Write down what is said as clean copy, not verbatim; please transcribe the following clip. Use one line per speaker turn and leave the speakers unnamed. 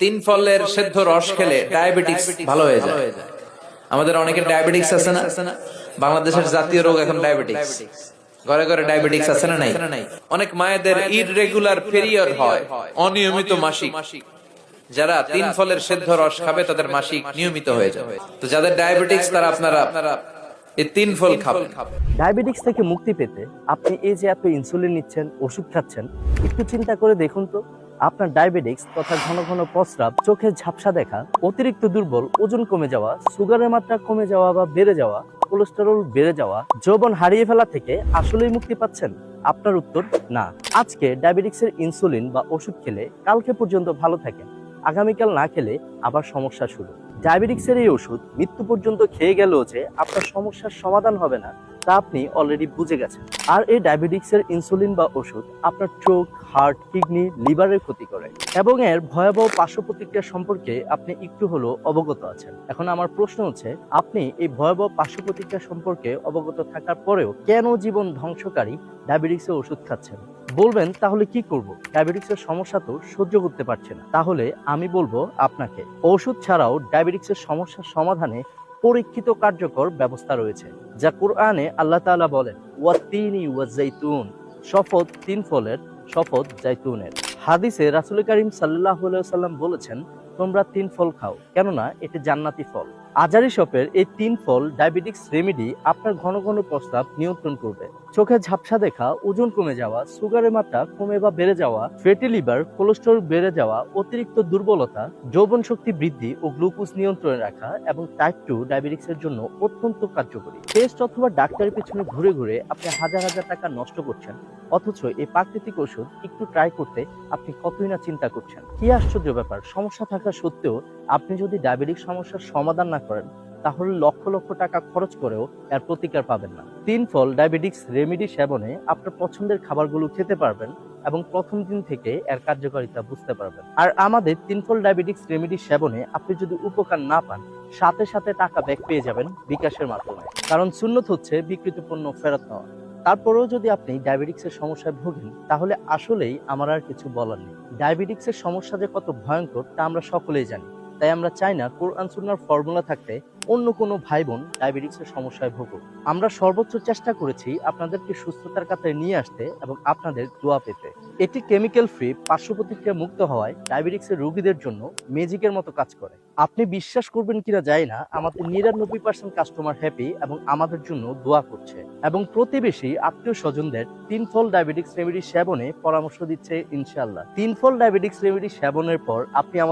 তিন ফলের সেদ্ধ রস খেলে ডায়াবেটিস ভালো হয়ে যায়। আমাদের অনেকের ডায়াবেটিস আছে না? বাংলাদেশের জাতীয় রোগ এখন ডায়াবেটিস। ঘরে ঘরে ডায়াবেটিস আছে না নাই? অনেক মায়েদের ইররেগুলার পিরিয়ড হয়, অনিয়মিত মাসিক। যারা তিন ফলের সেদ্ধ রস খাবে তাদের মাসিক নিয়মিত হয়ে যাবে। তো যাদের ডায়াবেটিস তারা আপনারা এই তিন ফল খাবেন।
ডায়াবেটিক্স থেকে মুক্তি পেতে আপনি এই যে এত ইনসুলিন নিচ্ছেন, ওষুধ খাচ্ছেন, একটু চিন্তা করে দেখুন তো আপনার ডায়াবেটিক্স তথা ঘন ঘন প্রস্রাব, চোখের ঝাপসা দেখা, অতিরিক্ত দুর্বল, ওজন কমে যাওয়া, সুগারের মাত্রা কমে যাওয়া বা বেড়ে যাওয়া, কোলেস্টেরল বেড়ে যাওয়া, যৌবন হারিয়ে ফেলা থেকে আসলেই মুক্তি পাচ্ছেন? আপনার উত্তর না। আজকে ডায়াবেটিক্সের ইনসুলিন বা ওষুধ খেলে কালকে পর্যন্ত ভালো থাকেন, আগামীকাল না খেলে আবার সমস্যা শুরু। ডায়াবেটিক্সের এই ওষুধ মৃত্যু পর্যন্ত খেয়ে গেলেও যে আপনার সমস্যার সমাধান হবে না তা আপনি অলরেডি বুঝে গেছেন। আর এই ডায়াবেটিক্সের ইনসুলিন বা ওষুধ আপনার চোখ, হার্ট, কিডনি, লিভারের ক্ষতি করে এবং এর ভয়াবহ পার্শ্ব প্রতিক্রিয়া সম্পর্কে আপনি একটু হলেও অবগত আছেন। এখন আমার প্রশ্ন হচ্ছে, আপনি এই ভয়াবহ পার্শ্ব প্রতিক্রিয়া সম্পর্কে অবগত থাকার পরেও কেন জীবন ধ্বংসকারী ডায়াবেটিক্সের ওষুধ খাচ্ছেন? বলবেন তাহলে কি করব? ডায়াবেটিক্সের সমস্যা তো সহ্য করতে পারছে না। তাহলে আমি বলবো আপনাকে, ওষুধ ছাড়াও ডায়াবেটিক্সের সমস্যার সমাধানে পরীক্ষিত কার্যকর ব্যবস্থা রয়েছে, যা কোরআনে আল্লাহ তাআলা বলেন, ওয়াত্তিনি ওয়াজাইতুন, শপথ তিন ফলের, শপথ জাইতুনের। হাদিসে রাসূল করিম সাল্লাল্লাহু আলাইহি ওয়াসাল্লাম বলেছেন, তোমরা তিন ফল খাও, কেননা এটি জান্নাতি ফল। আজারি শপের এই তিন ফল ডায়াবেটিক্স রেমেডি আপনার ঘন ঘন প্রস্রাব নিয়ন্ত্রণ করবে, চোখে ঝাপসা দেখা, ওজন কমে যাওয়া, সুগারের মাত্রা কমে বা বেড়ে যাওয়া, ফ্যাটি লিভার, কোলেস্টেরল বেড়ে যাওয়া, অতিরিক্ত দুর্বলতা, যৌবন শক্তি বৃদ্ধি ও গ্লুকোজ নিয়ন্ত্রণে রাখা এবং টাইপ 2 ডায়াবেটিক্সের জন্য অত্যন্ত কার্যকরী। টেস্ট অথবা ডাক্তারের পিছনে ঘুরে ঘুরে আপনি হাজার হাজার টাকা নষ্ট করছেন, অথচ এই প্রাকৃতিক ওষুধ একটু ট্রাই করতে আপনি কতই না চিন্তা করছেন। কি আশ্চর্য ব্যাপার, সমস্যা থাকা সত্ত্বেও আপনি যদি ডায়াবেটিক সমস্যার সমাধান না করেন তাহলে লক্ষ লক্ষ টাকা খরচ করেও এর প্রতিকার পাবেন না। তিন ফল ডায়াবেটিক্স রেমেডি সেবনে আপনার পছন্দের খাবারগুলো খেতে পারবেন এবং প্রথম দিন থেকে এর কার্যকারিতা বুঝতে পারবেন। আর আমাদের তিন ফল ডায়াবেটিক্স রেমেডি সেবনে আপনি যদি উপকার না পান, সাথে সাথে টাকা ব্যাক পেয়ে যাবেন বিকাশের মাধ্যমে, কারণ সুন্নত হচ্ছে বিকৃত পণ্য ফেরত নেওয়া। তারপরেও যদি আপনি ডায়াবেটিক্সের সমস্যায় ভোগেন তাহলে আসলেই আমার আর কিছু বলার নেই। ডায়াবেটিক্সের সমস্যা যে কত ভয়ঙ্কর তা আমরা সকলেই জানি, তাই আমরা চাই না কোরআন সুন্নাহর ফর্মুলা থাকতে অন্য কোনো ভাই বোন ডায়াবেটিক্সের সমস্যায় ভোগুক। আমরা সর্বোচ্চ চেষ্টা করেছি আপনাদেরকে সুস্থতার কাতারে নিয়ে আসতে এবং আপনাদের দোয়া পেতে। এটি কেমিক্যাল ফ্রি, পার্শ্ব প্রতিক্রিয়া মুক্ত হওয়ায় ডায়াবেটিক্সের রোগীদের জন্য ম্যাজিকের মতো কাজ করে। আপনি বিশ্বাস করবেন কিনা জানি না, আমাদের 99% কাস্টমার হ্যাপি এবং আমাদের জন্য দোয়া করছে, এবং প্রতিবেশী আত্মীয় স্বজনদের তিন ফল ডায়াবেটিক্স রেমেডি সেবনে পরামর্শ দিচ্ছে ইনশাআল্লাহ। তিন ফল ডায়াবেটিক্স রেমেডি সেবনের পর আপনি